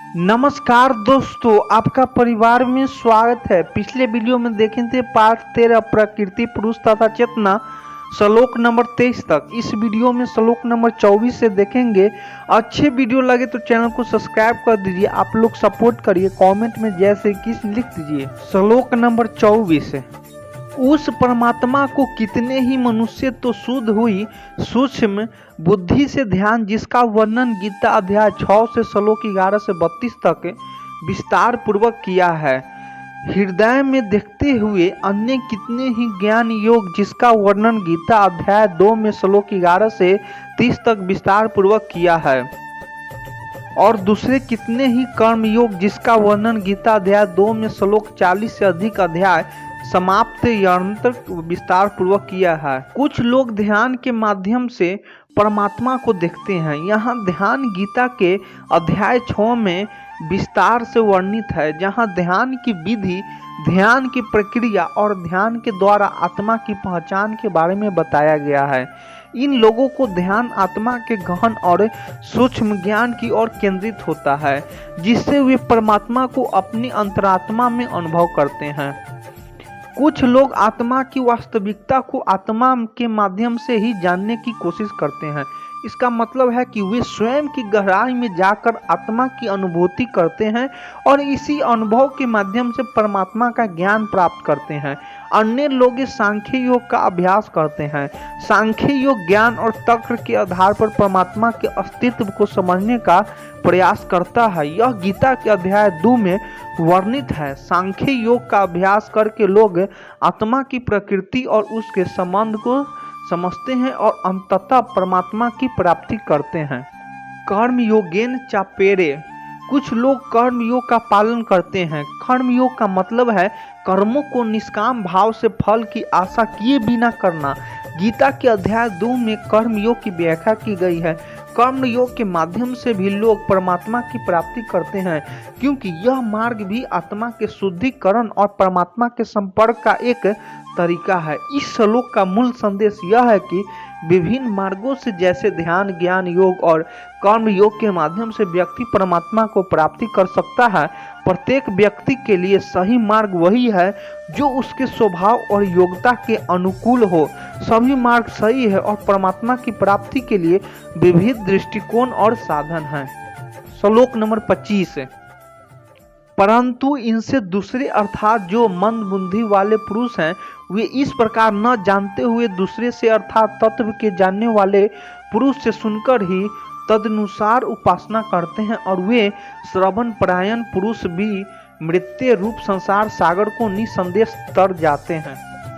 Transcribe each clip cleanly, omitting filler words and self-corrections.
नमस्कार दोस्तों, आपका परिवार में स्वागत है। पिछले वीडियो में देखे थे पार्ट 13 प्रकृति पुरुष तथा चेतना श्लोक नंबर 23 तक। इस वीडियो में श्लोक नंबर 24 से देखेंगे। अच्छे वीडियो लगे तो चैनल को सब्सक्राइब कर दीजिए। आप लोग सपोर्ट करिए, कमेंट में जय श्री कृष्ण लिख दीजिए। श्लोक नंबर 24। उस परमात्मा को कितने ही मनुष्य तो शुद्ध हुई सूक्ष्म बुद्धि से ध्यान, जिसका वर्णन गीता अध्याय 6 से श्लोक 11 से 32 तक विस्तार पूर्वक किया है। हृदय में देखते हुए अन्य कितने ही ज्ञान योग, जिसका वर्णन गीता अध्याय 2 में श्लोक 11 से 30 तक विस्तार पूर्वक किया है। और दूसरे कितने ही कर्म योग, जिसका वर्णन गीता अध्याय 2 में श्लोक 40 से अधिक अध्याय समाप्त यंत्र विस्तार पूर्वक किया है। कुछ लोग ध्यान के माध्यम से परमात्मा को देखते हैं। यहाँ ध्यान गीता के अध्याय 6 में विस्तार से वर्णित है, जहाँ ध्यान की विधि, ध्यान की प्रक्रिया और ध्यान के द्वारा आत्मा की पहचान के बारे में बताया गया है। इन लोगों को ध्यान आत्मा के गहन और सूक्ष्म ज्ञान की ओर केंद्रित होता है, जिससे वे परमात्मा को अपनी अंतरात्मा में अनुभव करते हैं। कुछ लोग आत्मा की वास्तविकता को आत्मा के माध्यम से ही जानने की कोशिश करते हैं। इसका मतलब है कि वे स्वयं की गहराई में जाकर आत्मा की अनुभूति करते हैं और इसी अनुभव के माध्यम से परमात्मा का ज्ञान प्राप्त करते हैं। अन्य लोग सांख्य योग का अभ्यास करते हैं। सांख्य योग ज्ञान और तर्क के आधार पर परमात्मा के अस्तित्व को समझने का प्रयास करता है। यह गीता के अध्याय 2 में वर्णित है। सांख्य योग का अभ्यास करके लोग आत्मा की प्रकृति और उसके संबंध को समझते हैं और अंततः परमात्मा की प्राप्ति करते हैं। कर्म योगेन चापेरे। कुछ लोग कर्म योग का पालन करते हैं। कर्म योग का मतलब है कर्मों को निष्काम भाव से फल की आशा किए बिना करना। गीता के अध्याय 2 में कर्म योग की व्याख्या की गई है। कर्म योग के माध्यम से भी लोग परमात्मा की प्राप्ति करते हैं, क्योंकि यह मार्ग भी आत्मा के शुद्धिकरण और परमात्मा के संपर्क का एक तरीका है। इस श्लोक का मूल संदेश यह है कि विभिन्न मार्गों से, जैसे ध्यान, ज्ञान योग और कर्म योग के माध्यम से व्यक्ति परमात्मा को प्राप्ति कर सकता है। प्रत्येक व्यक्ति के लिए सही मार्ग वही है जो उसके स्वभाव और योग्यता के अनुकूल हो। सभी मार्ग सही है और परमात्मा की प्राप्ति के लिए विविध दृष्टिकोण और साधन हैं। श्लोक नंबर 25। परंतु इनसे दूसरे अर्थात जो मंद बुद्धि वाले पुरुष हैं, वे इस प्रकार न जानते हुए दूसरे से अर्थात तत्व के जानने वाले पुरुष से सुनकर ही तदनुसार उपासना करते हैं, और वे श्रवण परायण पुरुष भी मृत्यु रूप संसार सागर को निसंदेश तर जाते हैं।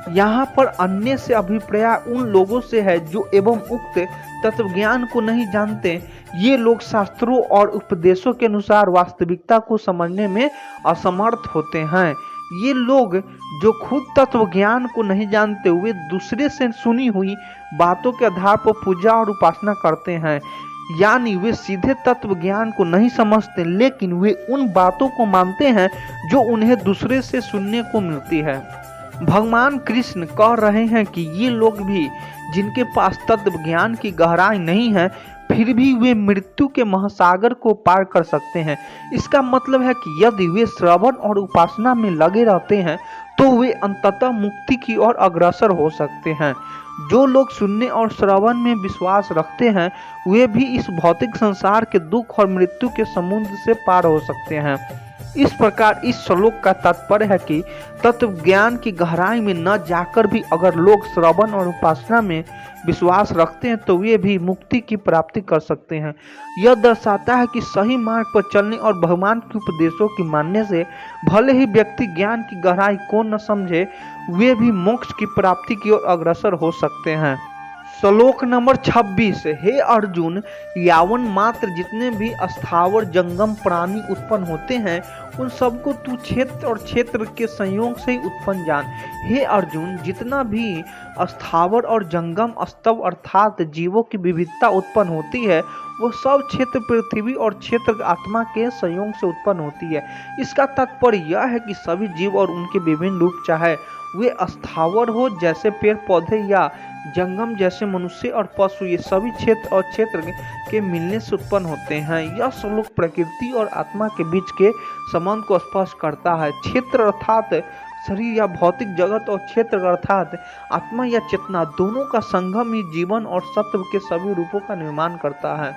यहाँ पर अन्य से अभिप्राय उन लोगों से है जो एवं उक्त तत्व ज्ञान को नहीं जानते। ये लोग शास्त्रों और उपदेशों के अनुसार वास्तविकता को समझने में असमर्थ होते हैं। ये लोग जो खुद तत्व ज्ञान को नहीं जानते, वे दूसरे से सुनी हुई बातों के आधार पर पूजा और उपासना करते हैं। यानी वे सीधे तत्व ज्ञान को नहीं समझते, लेकिन वे उन बातों को मानते हैं जो उन्हें दूसरे से सुनने को मिलती है। भगवान कृष्ण कह रहे हैं कि ये लोग भी, जिनके पास तत्व ज्ञान की गहराई नहीं है, फिर भी वे मृत्यु के महासागर को पार कर सकते हैं। इसका मतलब है कि यदि वे श्रवण और उपासना में लगे रहते हैं तो वे अंततः मुक्ति की ओर अग्रसर हो सकते हैं। जो लोग सुनने और श्रवण में विश्वास रखते हैं, वे भी इस भौतिक संसार के दुख और मृत्यु के समुद्र से पार हो सकते हैं। इस प्रकार इस श्लोक का तात्पर्य है कि तत्व ज्ञान की गहराई में न जाकर भी अगर लोग श्रवण और उपासना में विश्वास रखते हैं तो वे भी मुक्ति की प्राप्ति कर सकते हैं। यह दर्शाता है कि सही मार्ग पर चलने और भगवान के उपदेशों की मानने से भले ही व्यक्ति ज्ञान की गहराई को न समझे, वे भी मोक्ष की प्राप्ति की ओर अग्रसर हो सकते हैं। श्लोक नंबर 26। हे अर्जुन, यावन मात्र जितने भी स्थावर जंगम प्राणी उत्पन्न होते हैं, उन सबको तू क्षेत्र और क्षेत्र के संयोग से ही उत्पन्न जान। हे अर्जुन, जितना भी स्थावर और जंगम स्तव अर्थात जीवों की विविधता उत्पन्न होती है, वो सब क्षेत्र पृथ्वी और क्षेत्र आत्मा के संयोग से उत्पन्न होती है। इसका तात्पर्य यह है कि सभी जीव और उनके विभिन्न रूप, चाहे वे स्थावर हो जैसे पेड़ पौधे या जंगम जैसे मनुष्य और पशु, ये सभी क्षेत्र और क्षेत्र के मिलने से उत्पन्न होते हैं। यह श्लोक प्रकृति और आत्मा के बीच के संबंध को स्पष्ट करता है। क्षेत्र अर्थात शरीर या भौतिक जगत और क्षेत्र अर्थात आत्मा या चेतना, दोनों का संगम ही जीवन और सत्व के सभी रूपों का निर्माण करता है।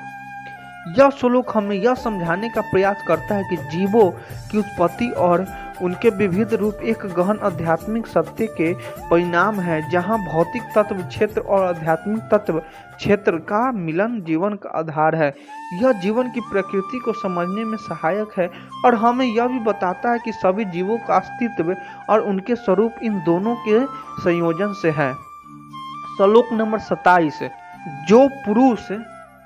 यह श्लोक हमें यह समझाने का प्रयास करता है कि जीवों की उत्पत्ति और उनके विविध रूप एक गहन आध्यात्मिक सत्य के परिणाम है, जहां भौतिक तत्व क्षेत्र और आध्यात्मिक तत्व क्षेत्र का मिलन जीवन का आधार है। यह जीवन की प्रकृति को समझने में सहायक है और हमें यह भी बताता है कि सभी जीवों का अस्तित्व और उनके स्वरूप इन दोनों के संयोजन से है। श्लोक नंबर 27, जो पुरुष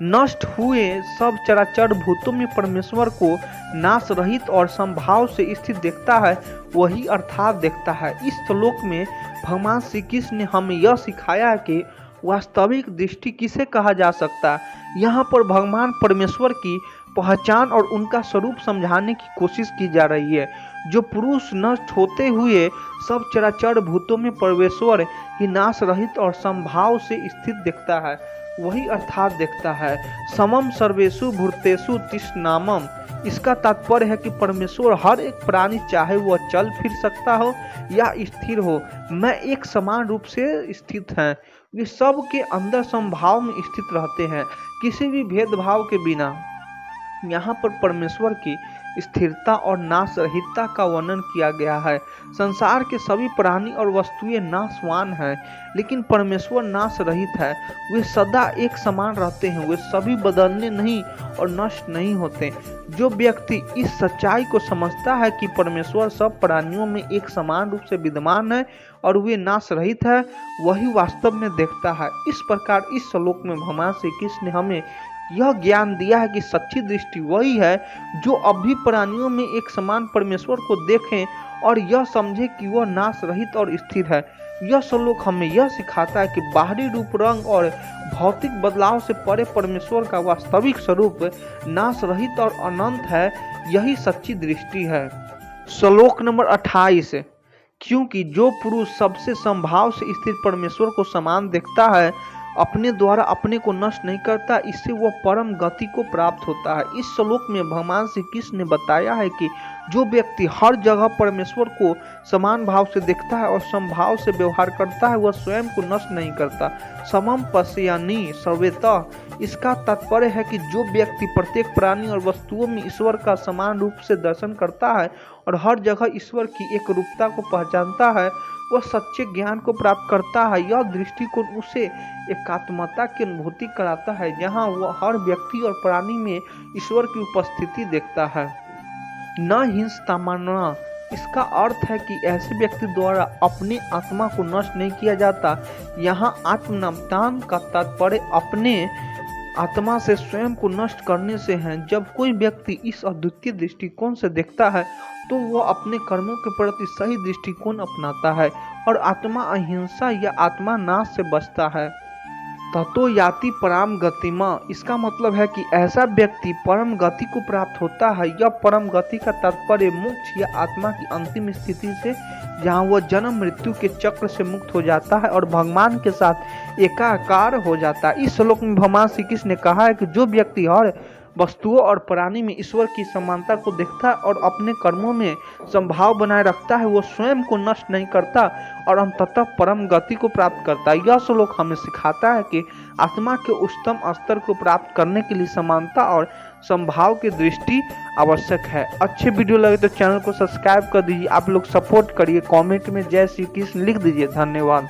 नष्ट हुए सब चराचर भूतों में परमेश्वर को नाश रहित और संभाव से स्थित देखता है, वही अर्थात देखता है। इस श्लोक में भगवान श्री कृष्ण ने हमें यह सिखाया है कि वास्तविक दृष्टि किसे कहा जा सकता है। यहाँ पर भगवान परमेश्वर की पहचान और उनका स्वरूप समझाने की कोशिश की जा रही है। जो पुरुष नष्ट होते हुए सब चराचर भूतों में परमेश्वर ही नाश रहित और संभाव से स्थित देखता है, वही अर्थात देखता है। समम सर्वेषु भूतेषु तिष्ठाम्यहम्, इसका तात्पर्य है कि परमेश्वर हर एक प्राणी, चाहे वह चल फिर सकता हो या स्थिर हो, में एक समान रूप से स्थित हैं। वे सब के अंदर संभाव में स्थित रहते हैं, किसी भी भेदभाव के बिना। यहाँ पर परमेश्वर की स्थिरता और नाश रहितता का वर्णन किया गया है। संसार के सभी प्राणी और वस्तुएं नाशवान हैं, लेकिन परमेश्वर नाश रहित है। वे सदा एक समान रहते हैं, वे सभी बदलने नहीं और नष्ट नहीं होते। जो व्यक्ति इस सच्चाई को समझता है कि परमेश्वर सब प्राणियों में एक समान रूप से विद्यमान है और वे नाश रहित है, वही वास्तव में देखता है। इस प्रकार इस श्लोक में भगवान श्री कृष्ण ने हमें यह ज्ञान दिया है कि सच्ची दृष्टि वही है जो अभी प्राणियों में एक समान परमेश्वर को देखें और यह समझे कि वह नाश रहित और स्थिर है। यह श्लोक हमें यह सिखाता है कि बाहरी रूप, रंग और भौतिक बदलाव से परे परमेश्वर का वास्तविक स्वरूप नाश रहित और अनंत है। यही सच्ची दृष्टि है। श्लोक नंबर 28, क्योंकि जो पुरुष सबसे संभाव से स्थिर परमेश्वर को समान देखता है, अपने द्वारा अपने को नष्ट नहीं करता, इससे वह परम गति को प्राप्त होता है। इस श्लोक में भगवान श्री कृष्ण ने बताया है कि जो व्यक्ति हर जगह परमेश्वर को समान भाव से देखता है और समभाव से व्यवहार करता है, वह स्वयं को नष्ट नहीं करता। समम पश्यन्ति सर्वतः, इसका तात्पर्य है कि जो व्यक्ति प्रत्येक प्राणी और वस्तुओं में ईश्वर का समान रूप से दर्शन करता है और हर जगह ईश्वर की एक रूपता को पहचानता है, वह सच्चे ज्ञान को प्राप्त करता है। यह दृष्टिकोण उसे एकात्मता की अनुभूति कराता है, जहाँ वह हर व्यक्ति और प्राणी में ईश्वर की उपस्थिति देखता है। न हिंसतामाना, इसका अर्थ है कि ऐसे व्यक्ति द्वारा अपने आत्मा को नष्ट नहीं किया जाता। यहाँ आत्मनामतान का तात्पर्य अपने आत्मा से स्वयं को नष्ट करने से है। जब कोई व्यक्ति इस अद्वितीय दृष्टिकोण से देखता है तो वह अपने कर्मों के प्रति सही दृष्टिकोण अपनाता है और आत्मा अहिंसा या आत्मा नाश से बचता है। ततो याति परम गतिमा, इसका मतलब है कि ऐसा व्यक्ति परम गति को प्राप्त होता है। यह परम गति का तात्पर्य मोक्ष या आत्मा की अंतिम स्थिति से, जहाँ वह जन्म मृत्यु के चक्र से मुक्त हो जाता है और भगवान के साथ एकाकार हो जाता है। इस श्लोक में भगवान श्री कृष्ण ने कहा है कि जो व्यक्ति हर वस्तुओं और प्राणी में ईश्वर की समानता को देखता है और अपने कर्मों में संभाव बनाए रखता है, वो स्वयं को नष्ट नहीं करता और अंततः परम गति को प्राप्त करता है। यह श्लोक हमें सिखाता है कि आत्मा के उच्चतम स्तर को प्राप्त करने के लिए समानता और संभाव की दृष्टि आवश्यक है। अच्छे वीडियो लगे तो चैनल को सब्सक्राइब कर दीजिए। आप लोग सपोर्ट करिए, कमेंट में जय श्री कृष्ण लिख दीजिए। धन्यवाद।